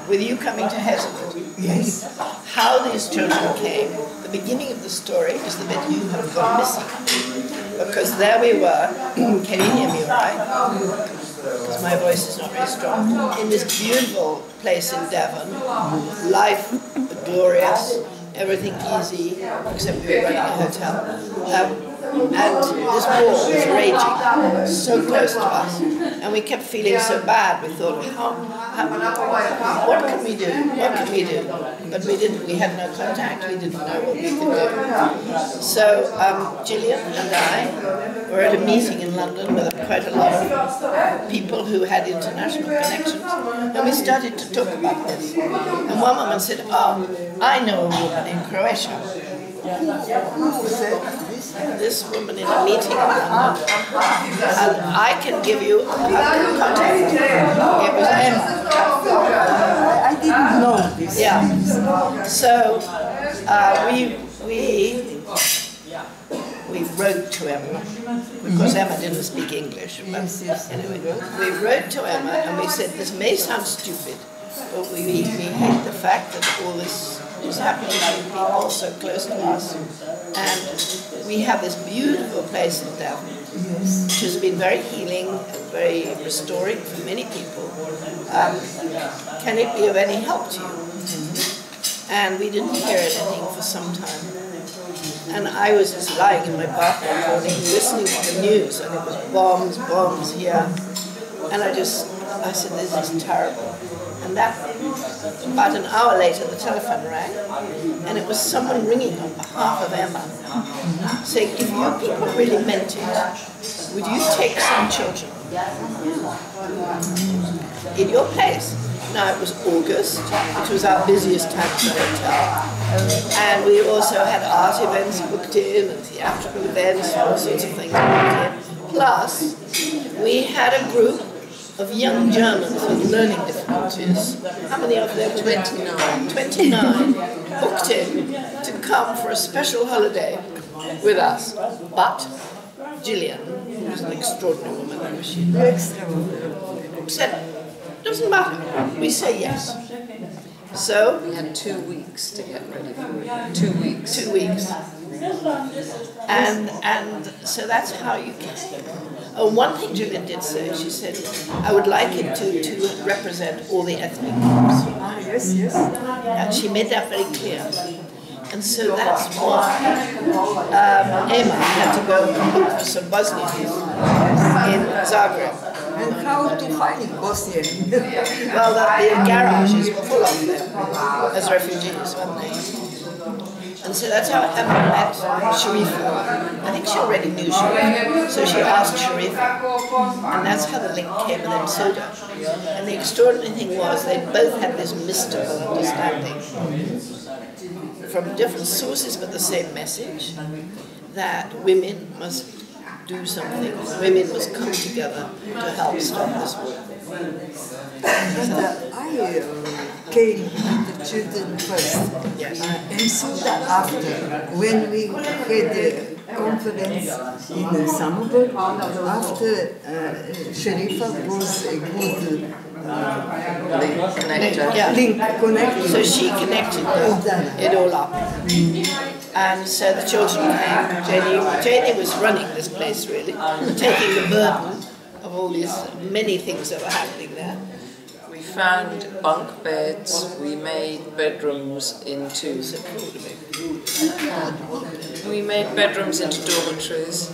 with you coming to Hazelwood. Yes. How these children came, the beginning of the story is the bit you have gone missing. Because there we were, can you hear me all right? Because my voice is not very strong. In this beautiful place in Devon, life glorious, everything easy, except we were running a hotel. And this war was raging so close to us, and we kept feeling so bad. We thought, what can we do? What can we do? But we didn't. We had no contact. We didn't know what we could do. So Gillian and I were at a meeting in London with quite a lot of people who had international connections, and we started to talk about this. And one woman said, "Oh, I know a woman in Croatia." This woman in a meeting in London, and I can give you a contact. It was Emma. I didn't know this. Yeah. So we wrote to Emma because Emma didn't speak English. But anyway, we wrote to Emma and we said, "This may sound stupid, but we hate the fact that all this is happening to people so close to us. And we have this beautiful place in Devon, which has been very healing and very restoring for many people. Can it be of any help to you?" And we didn't hear anything for some time. And I was just lying in my bathroom morning, listening to the news, and it was bombs, bombs here. And I said, "This is terrible." And that, about an hour later, the telephone rang, and it was someone ringing on behalf of Emma, saying, "If you people really meant it, would you take some children in your place?" Now it was August, which was our busiest time at the hotel, and we also had art events booked in, and theatrical events, and all sorts of things booked in. Plus, we had a group of young Germans with learning difficulties. How many of them? 29. 29 booked in to come for a special holiday with us. But Gillian, who was an extraordinary woman, said, "Doesn't matter, we say yes." So We had 2 weeks to get ready for it. 2 weeks. 2 weeks. And so that's how you can. Oh, one thing Gillian did say, she said, "I would like it to represent all the ethnic groups." Yes, yes. And she made that very clear. And so that's why Emma had to go and look for some Bosnians in Zagreb. And how to find Bosnian? Well, the garage is full of them as refugees, weren't they? And so that's how Emma met Sharifa. I think she already knew Sharifa, so she asked Sharifa. And that's how the link came, and then Soda. And the extraordinary thing was they both had this mystical understanding from different sources but the same message, that women must do something, women must come together to help stop this war. I came with the children first. Yes. And soon after, when we had a conference in Samobor, after Sharifa was a good link connector. So she connected it all up. And so the children came. Janie was running this place really, taking the burden of all these many things that were happening there. We found bunk beds, we made bedrooms into dormitories,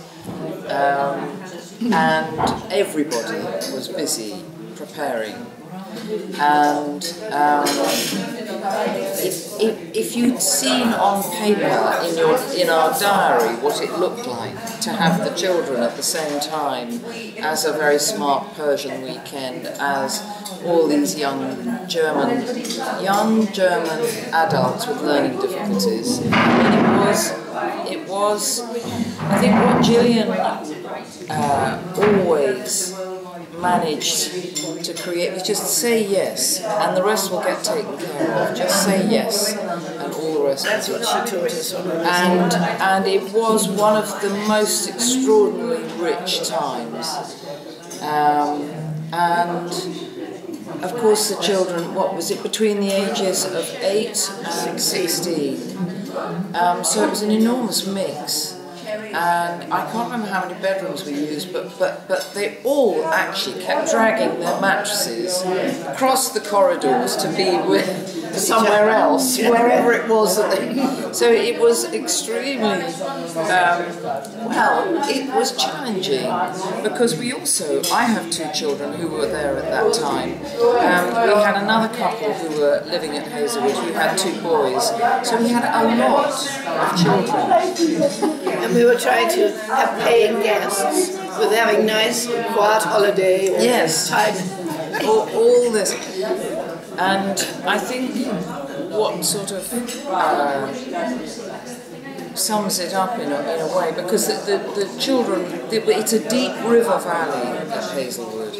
and everybody was busy preparing. And if you'd seen on paper in our diary what it looked like to have the children at the same time as a very smart Persian weekend, as all these young German adults with learning difficulties, it was I think what Gillian always managed to create was just say yes and the rest will get taken care of. Just say yes and all the rest. That's what she taught us. And it was one of the most extraordinarily rich times. And of course the children, what was it, between the ages of 8 and 16. So it was an enormous mix. And I can't remember how many bedrooms we used, but they all actually kept dragging their mattresses across the corridors to be with somewhere else, wherever it was that they... So it was extremely, well, it was challenging, because I have 2 children who were there at that time. We had another couple who were living at Hazelwood who had 2 boys, so we had a lot of children. And we were trying to have paying guests with having nice, quiet holiday. Or yes, time. all this. And I think what sort of sums it up in a way, because the children, it's a deep river valley at Hazelwood,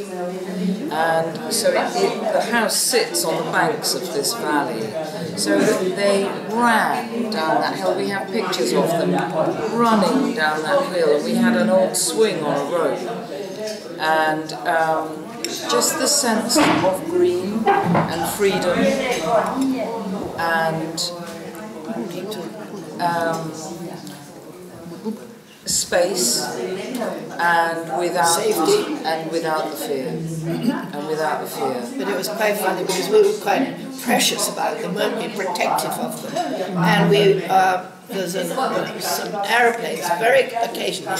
and so the house sits on the banks of this valley, so that they ran down that hill. We have pictures of them running down that hill, and we had an old swing on a rope, and just the sense of green and freedom and space, and without safety, and without the fear, But it was quite funny, because we were quite precious about them, weren't we? Protective of them, and we. There's some aeroplanes, very occasionally,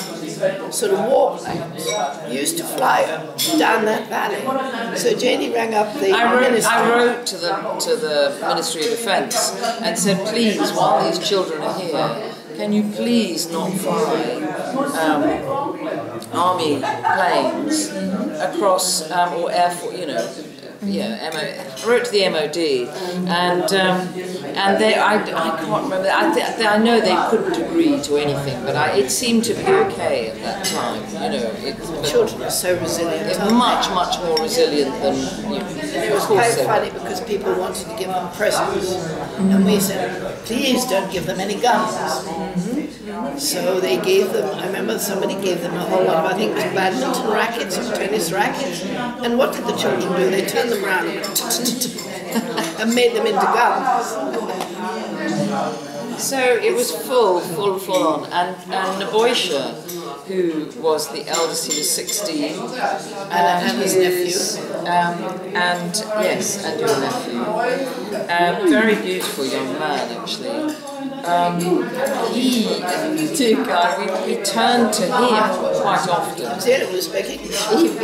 sort of warplanes, used to fly down that valley. So Janie rang up the ministry. I wrote to the Ministry of Defence and said, please, while these children are here, can you please not fly army planes across, or Air Force, you know. Yeah, I wrote to the MOD, and they, I can't remember. I know they couldn't agree to anything, but it seemed to be okay at that time. You know, children are so resilient. It's much more resilient than you. And it was quite funny, because people wanted to give them presents, and we said, please don't give them any guns. So they gave them, I remember somebody gave them a whole lot of, I think it was badminton rackets or tennis rackets. And what did the children do? They turned them around and made them into guns. So it was full on. And Naboisha, who was the eldest, he was 16. And his nephew. And your nephew. Very beautiful young man, actually. We turned to him quite often.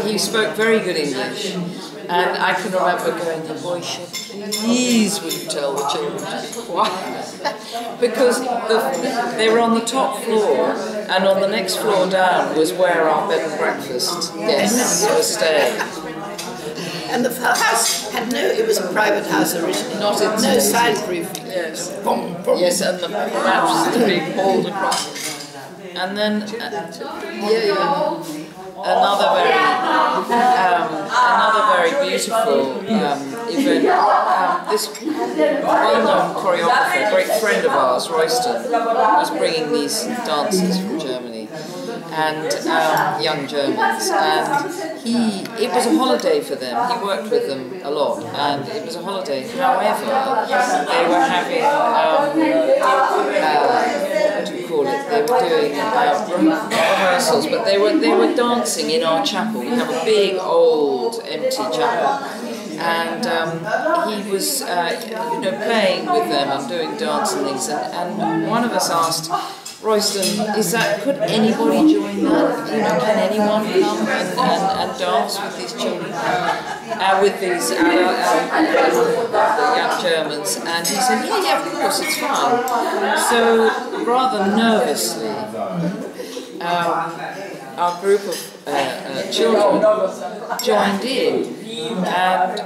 He spoke very good English, and I can remember going to Naboisha, please would you tell the children to be quiet? Because they were on the top floor, and on the next floor down was where our bed and breakfast guests were staying. And the house had it was a private house originally. No soundproofing. Yes. Yes, and the mattresses being hauled across. And then, another very beautiful event. This well-known choreographer, a great friend of ours, Royston, was bringing these dancers from Germany, and young Germans, and it was a holiday for them. He worked with them a lot, and it was a holiday. However, they were having what do you call it? They were doing not rehearsals, but they were dancing in our chapel. We have a big old empty chapel. And he was, playing with them and doing dance and things. And one of us asked Royston, could anybody join that? Can anyone come and dance with these children, with these the young Germans? And he said, yeah, of course, it's fine. So rather nervously, our group of children joined in. And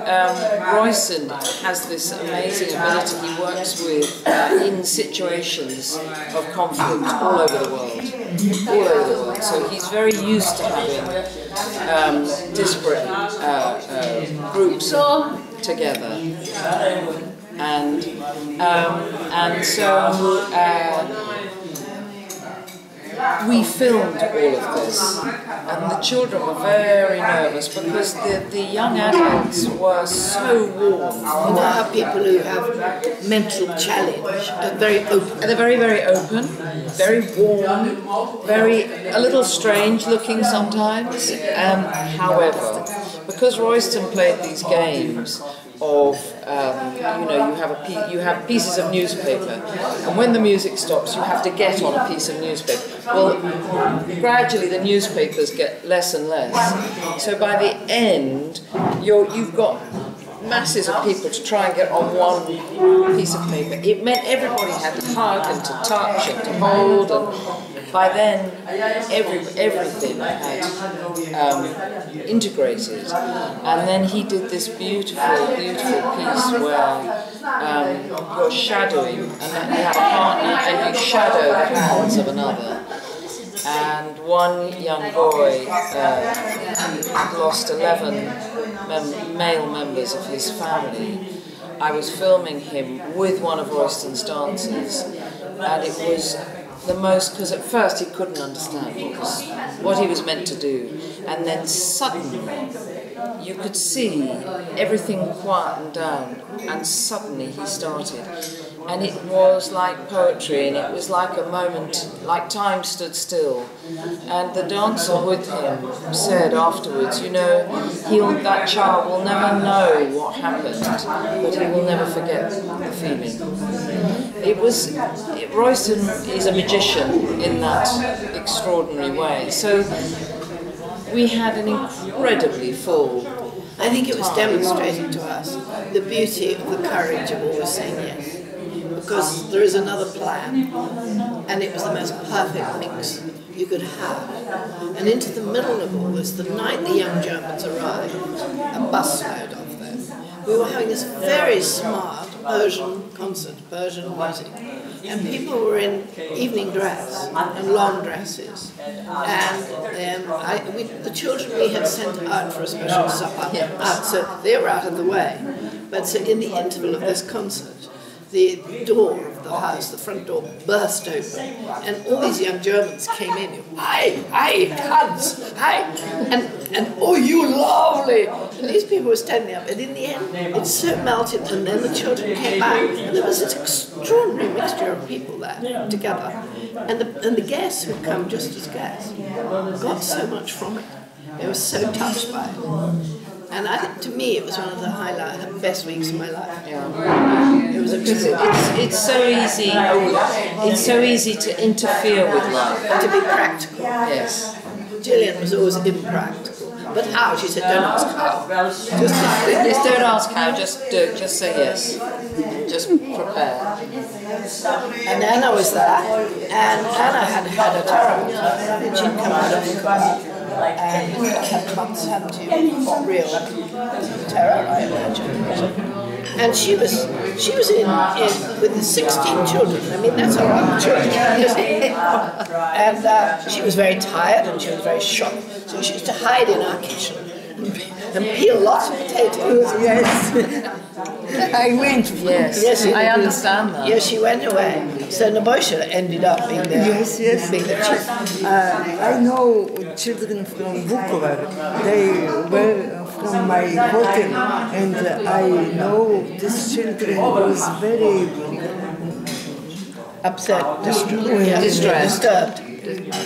Royston has this amazing ability. He works with in situations of conflict all over the world. So he's very used to having disparate groups together. And so we filmed all of this, and the children were very nervous because the young adults were so warm. You know how people who have mental challenge are very open. They're very, very open, very warm, a little strange looking sometimes. However, because Royston played these games of, you have pieces of newspaper, and when the music stops, you have to get on a piece of newspaper. Well, gradually the newspapers get less and less. So by the end, you've got masses of people to try and get on one piece of paper. It meant everybody had to hug and to touch and to hold, and by then everything had integrated. And then he did this beautiful, beautiful piece where you're shadowing, and you have a partner and you shadow the hands of another. And one young boy lost 11 male members of his family. I was filming him with one of Royston's dancers, and it was the most, because at first he couldn't understand what he was meant to do, and then suddenly you could see everything quieten down, and suddenly he started. And it was like poetry, and it was like a moment, like time stood still. And the dancer with him said afterwards, that child will never know what happened, but he will never forget the feeling. Royston is a magician in that extraordinary way. So we had an incredibly full I think it was demonstrating to us the beauty of the courage of always saying yes. Because there is another plan, and it was the most perfect mix you could have. And into the middle of all this, the night the young Germans arrived, a busload of them, we were having this very smart Persian concert, Persian music, and people were in evening dress and long dresses, and the children we had sent out for a special supper, so they were out of the way. But so in the interval of this concert, the door of the house, the front door, burst open, and all these young Germans came in. Hi, Hans, hi, and oh, you lovely! And these people were standing up, and in the end, it so melted, and then the children came back, and there was this extraordinary mixture of people there together, and the guests who'd come just as guests got so much from it. They were so touched by it. And I think, to me, it was one of the best weeks of my life. Yeah. It was it's so easy. It's so easy to interfere with life. To be practical. Yes. Gillian was always impractical. But how? She said, don't ask how. Just don't ask how. Just do it. Just say yes. Just prepare. And Anna was there, and Anna had a terrible time. And she'd come out of the car. And had months had to real terror, I imagine. And she was in with the 16 children. I mean, that's a lot of children. And she was very tired and she was very shocked. So she used to hide in our kitchen and peel lots of potatoes. Yes. I went. Yes, I understand that. Yes, she went away. So Nebojša ended up being being the chief. I know children from Vukovar. They were from my hotel, and I know these children was very upset, disturbed.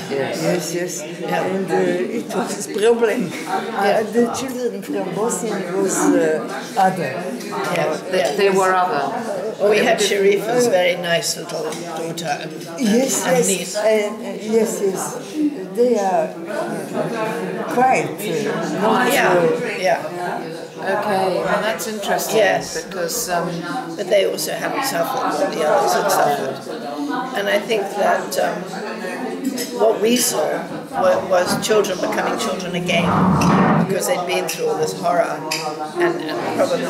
Yes. Yeah. And it was a problem. The children from Bosnia was other. They were other. We had Sharifa's very nice little daughter and niece. Yes. They are quite. Okay, well that's interesting. Yes, because but they also haven't suffered what the others had suffered, and I think that what we saw was children becoming children again, because they'd been through all this horror and probably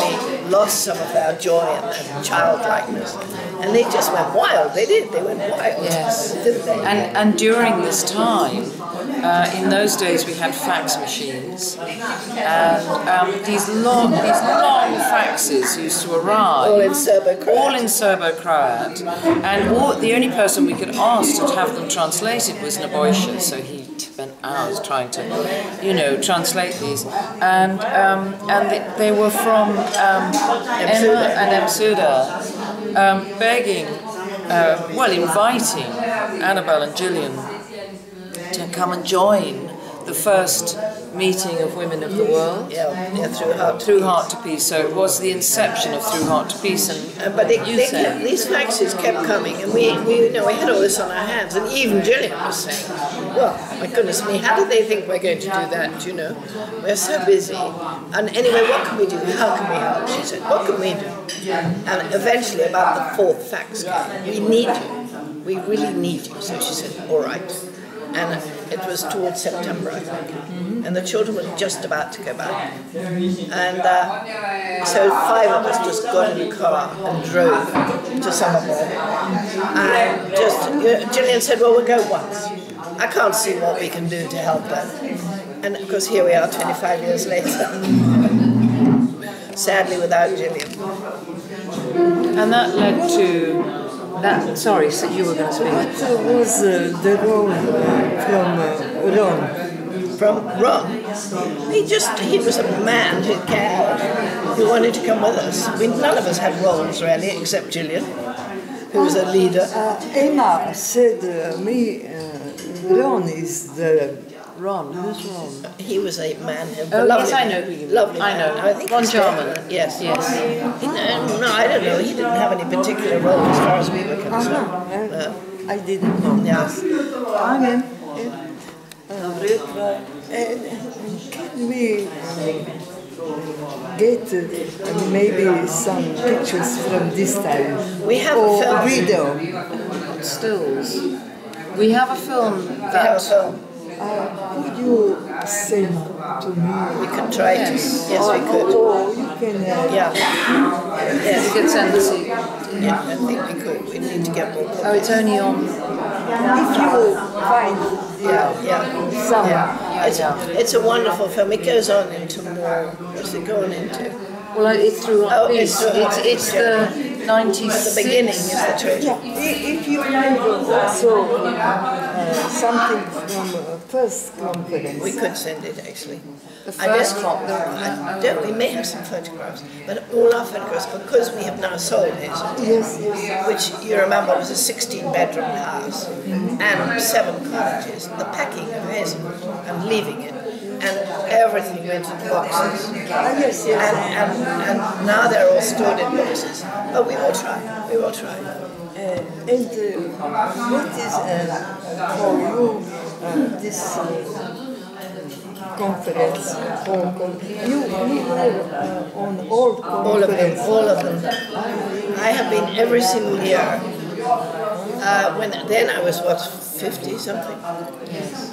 lost some of their joy and their childlikeness, and they just went wild. They went wild. Yes, didn't they? And during this time, in those days we had fax machines, and these long faxes used to arrive. All in Serbo-Croat. All in Serbo-Croat. And the only person we could ask to have them translated was Nebojša, so he spent hours trying to, you know, translate these. And they were from Emma and Emsuda, begging, well, inviting Anabel and Gillian to come and join the first meeting of Women of the World. Yeah, Through Heart to Peace. So it was the inception of Through Heart to Peace. But these faxes kept coming, and we had all this on our hands, and even Gillian was saying, well, my goodness me, how did they think we're going to do that, you know? We're so busy. And anyway, what can we do? How can we help? She said, what can we do? And eventually, about the fourth fax came, we need you. We really need you. So she said, all right. And it was towards September, I think. And the children were just about to go back. And so 5 of us just got in the car and drove to Somerville. And just, Gillian said, well, we'll go once. I can't see what we can do to help them. And of course, here we are 25 years later. Sadly, without Gillian. And that led to... sorry, so you were going to speak. What was the role from Ron? From Ron? He was a man who cared, who wanted to come with us. None of us had roles really, except Gillian, who was a leader. Emma said Ron is the... Ron, who's Ron? He was a man. Yes, I know who you mean. Lovely I know. Man. I think Ron Jarman. Yes. Yes. No, I don't know. He didn't have any particular role as far as we were concerned. I didn't know. Yes. Amen. Can we get maybe some pictures from this time? We have or a film. Video. Stills. We have a film that... Could you send to me? We could try to. Yes, we could. Or you can... Yeah. Yes. You could send the sequel. Yeah, I think we could. We need to get more. Oh, it's only on... If you find some... It's a wonderful film. It goes on into more... What's it going into? Well, it's Through Heart to Peace. It's the 96... The beginning is the trailer. Yeah, if you find also something from first conference. We could send it actually. The first we may have some photographs, but all our photographs, because we have now sold it, yes. which you remember was a 16-bedroom house and 7 cottages, the packing of Hazelwood and leaving it, and everything went into boxes. Yes. And now they're all stored in boxes. But we will try. We will try. And what is for you this conference? You were on all conferences. All of them. I have been every single year. Then I was 50 something,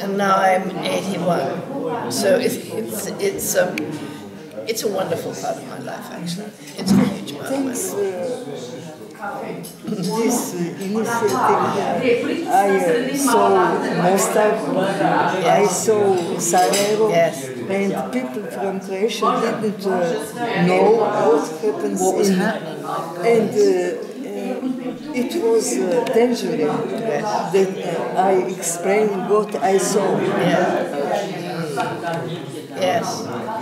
and now I'm 81. So it's a wonderful part of my life actually. It's a huge part of my life. This initiative, I saw Mostar, I saw Sarajevo, and people from Croatia didn't know what happens. What was happening? And it was dangerous that I explained what I saw. Yes.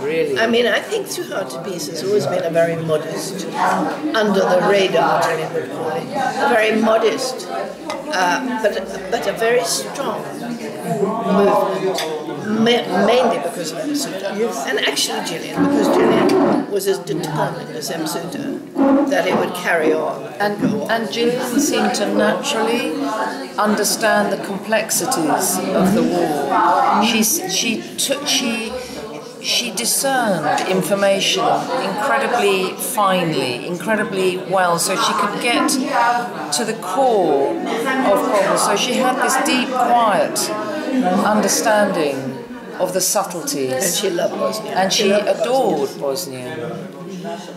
Really? I mean, I think Through Heart to Peace has always been a very modest, under the radar, Gillian would call it, a very modest, but a very strong movement, mainly because of Emsuda. Yes. And actually Gillian, because Gillian was as determined as Emsuda that it would carry on and go on. And Gillian seemed to naturally understand the complexities of the war. She discerned information incredibly finely, incredibly well, so she could get to the core of problems. So she had this deep, quiet understanding of the subtleties. And she loved Bosnia. And she adored Bosnia.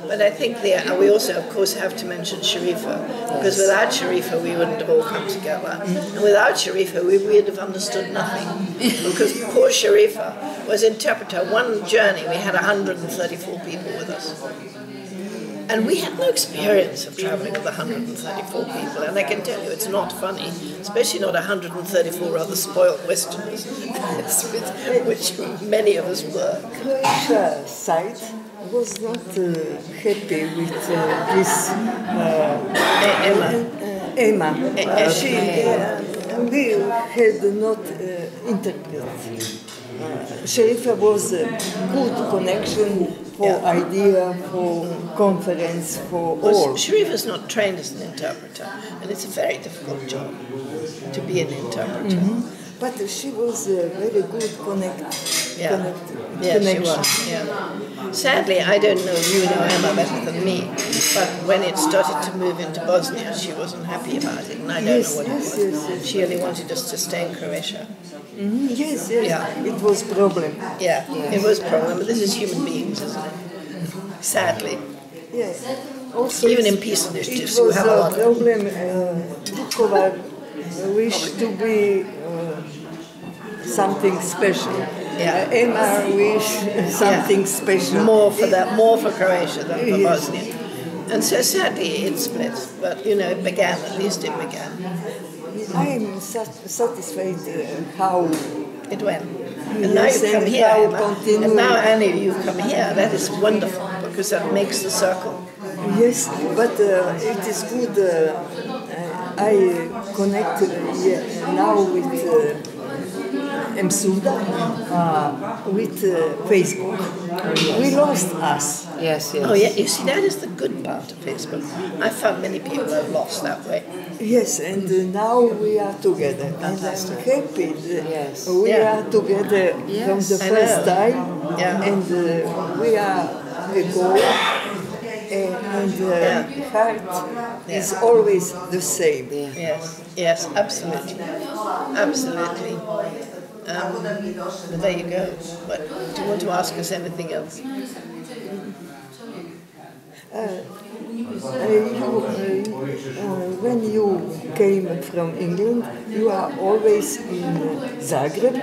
But I think we also, of course, have to mention Sharifa, because without Sharifa we wouldn't have all come together. And without Sharifa we would have understood nothing. Because poor Sharifa was interpreter. One journey we had 134 people with us. And we had no experience of travelling with 134 people, and I can tell you it's not funny, especially not 134 rather spoiled Westerners, which many of us were. Croatia side was not happy with this Emma. We had not interpret. Sharifa was a good connection for idea, for conference, for all. Sharifa's not trained as an interpreter, and it's a very difficult job to be an interpreter. But she was a very good connection. She was. Yeah. Sadly, I don't know, you know Emma better than me, but when it started to move into Bosnia, she wasn't happy about it, and I don't know what it was. Yes. She only wanted us to stay in Croatia. Yes. It was problem. Yeah, it was a problem, but this is human beings, isn't it? Sadly. Yes. Also, even in peace initiatives, it was we have a lot of problem. Vukovar wished to be something special. Emma wished something special. More for Croatia than for Bosnia. And so sadly it split, but you know, it began, at least it began. I am satisfied how it went. And now you come here, Emma. And now Annie, you come here. That is wonderful, because that makes the circle. Yes, but it is good. I connect now with Msuda, with Facebook. We lost us. Yes. Oh yeah, you see, that is the good part of Facebook. I found many people have lost that way. Yes, and now we are together. Fantastic. And I'm happy that we are together from the first time. And we are a goal. And heart is always the same. Yes, absolutely. Absolutely. But there you go. But do you want to ask us anything else? When you came from England, you are always in Zagreb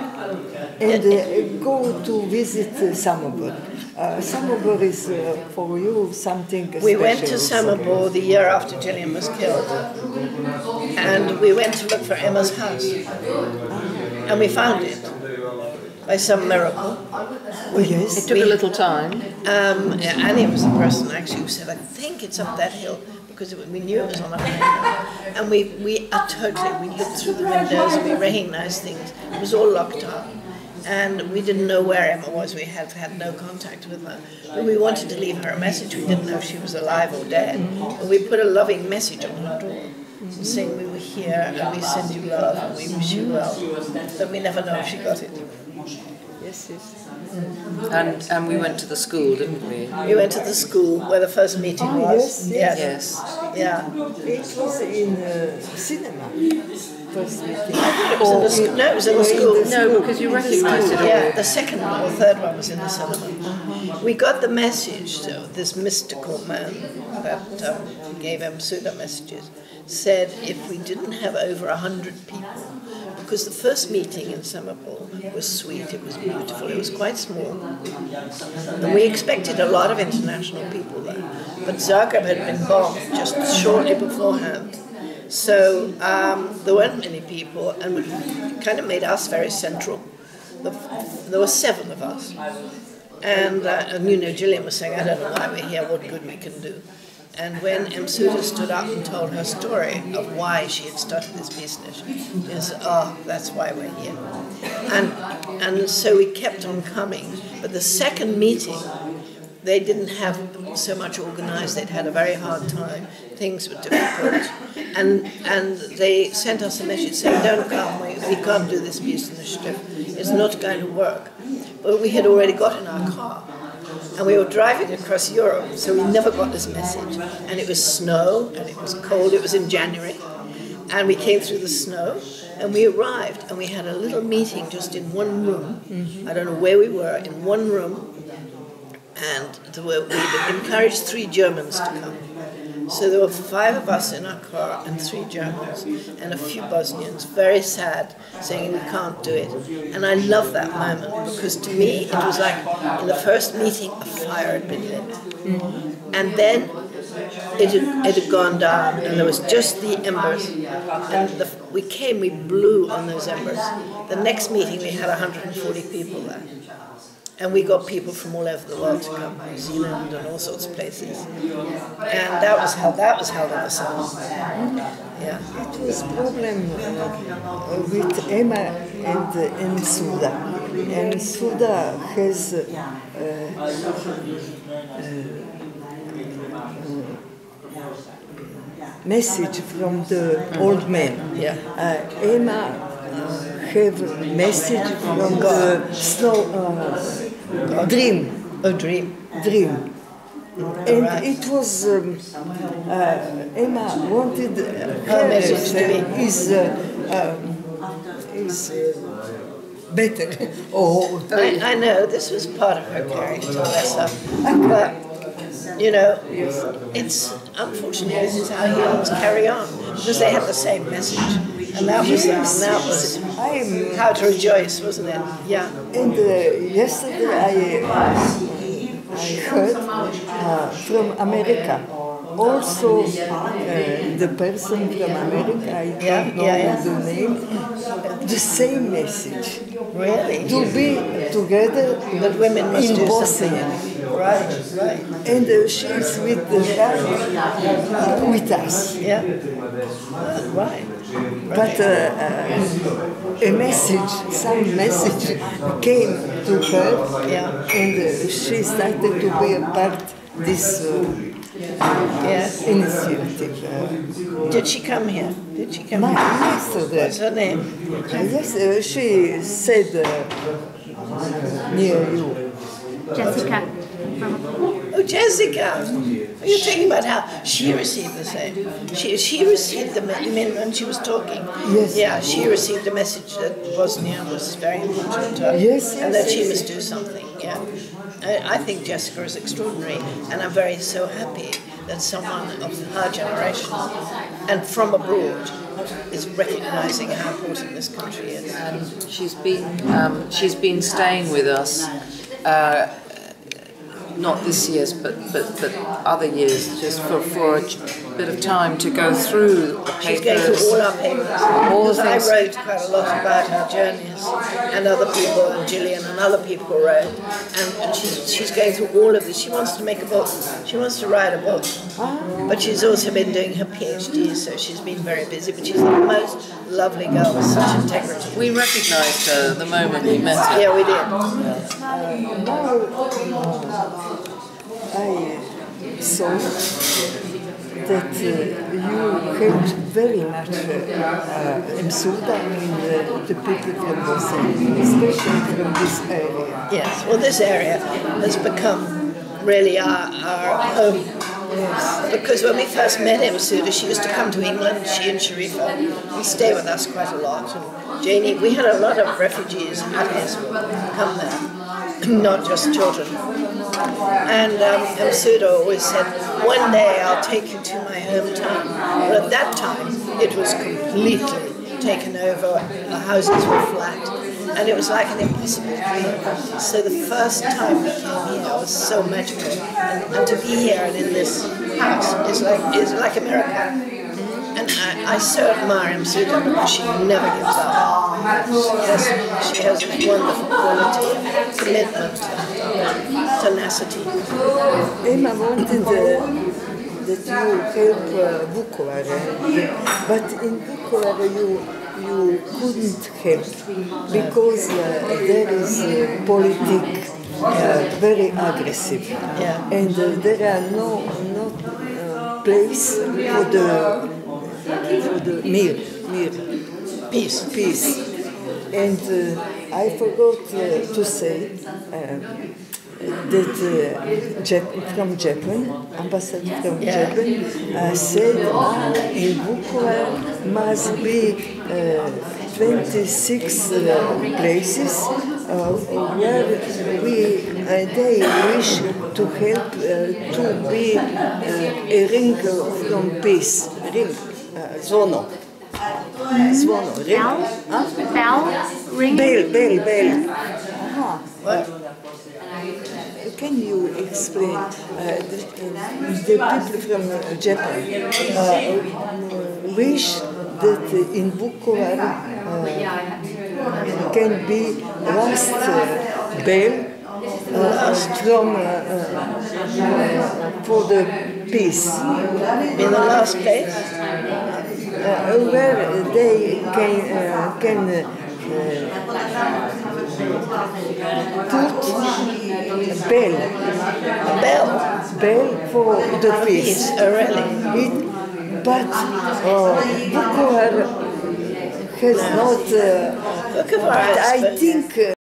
and go to visit Samobor. Samobor is for you something special. We went to Samobor the year after Gillian was killed, and we went to look for Emma's house, and we found it by some miracle. Yes. It took a little time. Annie was the person actually who said, I think it's up that hill, because we knew it was on a high hill. And we looked through the windows and we recognized things. It was all locked up. And we didn't know where Emma was. We had no contact with her. But we wanted to leave her a message. We didn't know if she was alive or dead. And we put a loving message on her door, saying we were here and we send you love and we wish you well. But we never know if she got it. Yes. And we went to the school, didn't we? We went to the school where the first meeting was. Yes. Yeah. It was in cinema. First meeting. It was in the school. No, because you recognised it all. Yeah, the second one or third one was in the cinema. We got the message, so this mystical man that gave Msuda messages said if we didn't have over 100 people, because the first meeting in Samobor was sweet, it was beautiful, it was quite small. And we expected a lot of international people there. But Zagreb had been bombed just shortly beforehand. So there weren't many people, and it kind of made us very central. There were 7 of us. And you know, Gillian was saying, I don't know why we're here, what good we can do. And when Msuda stood up and told her story of why she had started this business, she said, oh, that's why we're here. And so we kept on coming. But the second meeting, they didn't have so much organized. They'd had a very hard time. Things were difficult. And they sent us a message saying, don't come, we can't do this peace initiative. It's not going to work. But we had already got in our car. And we were driving across Europe, so we never got this message. And it was snow, and it was cold, it was in January. And we came through the snow, and we arrived, and we had a little meeting just in one room. I don't know where we were, in one room. And we encouraged 3 Germans to come. So there were 5 of us in our car and 3 Germans and a few Bosnians, very sad, saying we can't do it. And I love that moment, because to me it was like in the first meeting a fire had been lit. And then it had gone down, and there was just the embers. And we blew on those embers. The next meeting we had 140 people there. And we got people from all over the world to come, New Zealand and all sorts of places. And that was held in the sun. Yeah. It was a problem with Emma and Suda. And Suda has message from the old man. Yeah. Emma have message from the dream. Oh, dream. And it was Emma wanted her message to be is better. I know this was part of her character, bless her. But you know, it's unfortunately this is how healings carry on, because they had the same message, and that was how to rejoice, wasn't it? Yeah. And yesterday I heard from America. Also, the person from America, I don't know the name, the same message. Really? To be together but women must in do Boston. something. Right. And she's with us. Yeah. Right. But some message came to her, and she started to be a part of this initiative. Did she come here? Yesterday. What's her name? Yes, she said near you. Jessica. Oh, Jessica! You're talking about how she received the same. She received the when she was talking. Yes. Yeah, she received the message that Bosnia was very important to her. Yes, and that she must do something. Yeah. I think Jessica is extraordinary, and I'm so happy that someone of her generation and from abroad is recognising how important this country is. And she's been staying with us. Not this year's, but other years, just for a bit of time to go through the papers. She's going through all our papers. Because I wrote quite a lot about her journeys, and other people, and Gillian and other people wrote. And she's going through all of this. She wants to make a book. She wants to write a book. But she's also been doing her PhD, so she's been very busy. But she's the most lovely girl with such integrity. We recognised her the moment we met her. Yeah, we did. I saw that you helped very much Msuda and the people from Bosnia, especially from this area. Yes, well, this area has become really our home. Yes. Because when we first met Msuda, she used to come to England, she and Sharifa, and stay with us quite a lot. And Janie, we had a lot of refugees at Israel come there, not just children. And Msuda always said, one day I'll take you to my hometown. But at that time, it was completely taken over, the houses were flat, and it was like an impossible dream. So the first time we came here was so magical, and to be here and in this house is like a miracle. And I so admire Msuda because she never gives up. She has this wonderful quality, commitment, tenacity. Emma wanted that you help Vukovar, but in Vukovar you couldn't help because there is politics very aggressive, and there are no place for the mira. Peace. And I forgot to say that from Japan, ambassador from Japan said in Vukovar must be 26 places where they wish to help to be a ring from peace. Zvono, ring. Bell. Ring. Bell. What? can you explain the people from Japan wish that in Bukovar can be last bell from for the peace. In the last place? Where they can put a bell. A bell? Bell for the peace. Oh, really? But Bukovar has not. But I think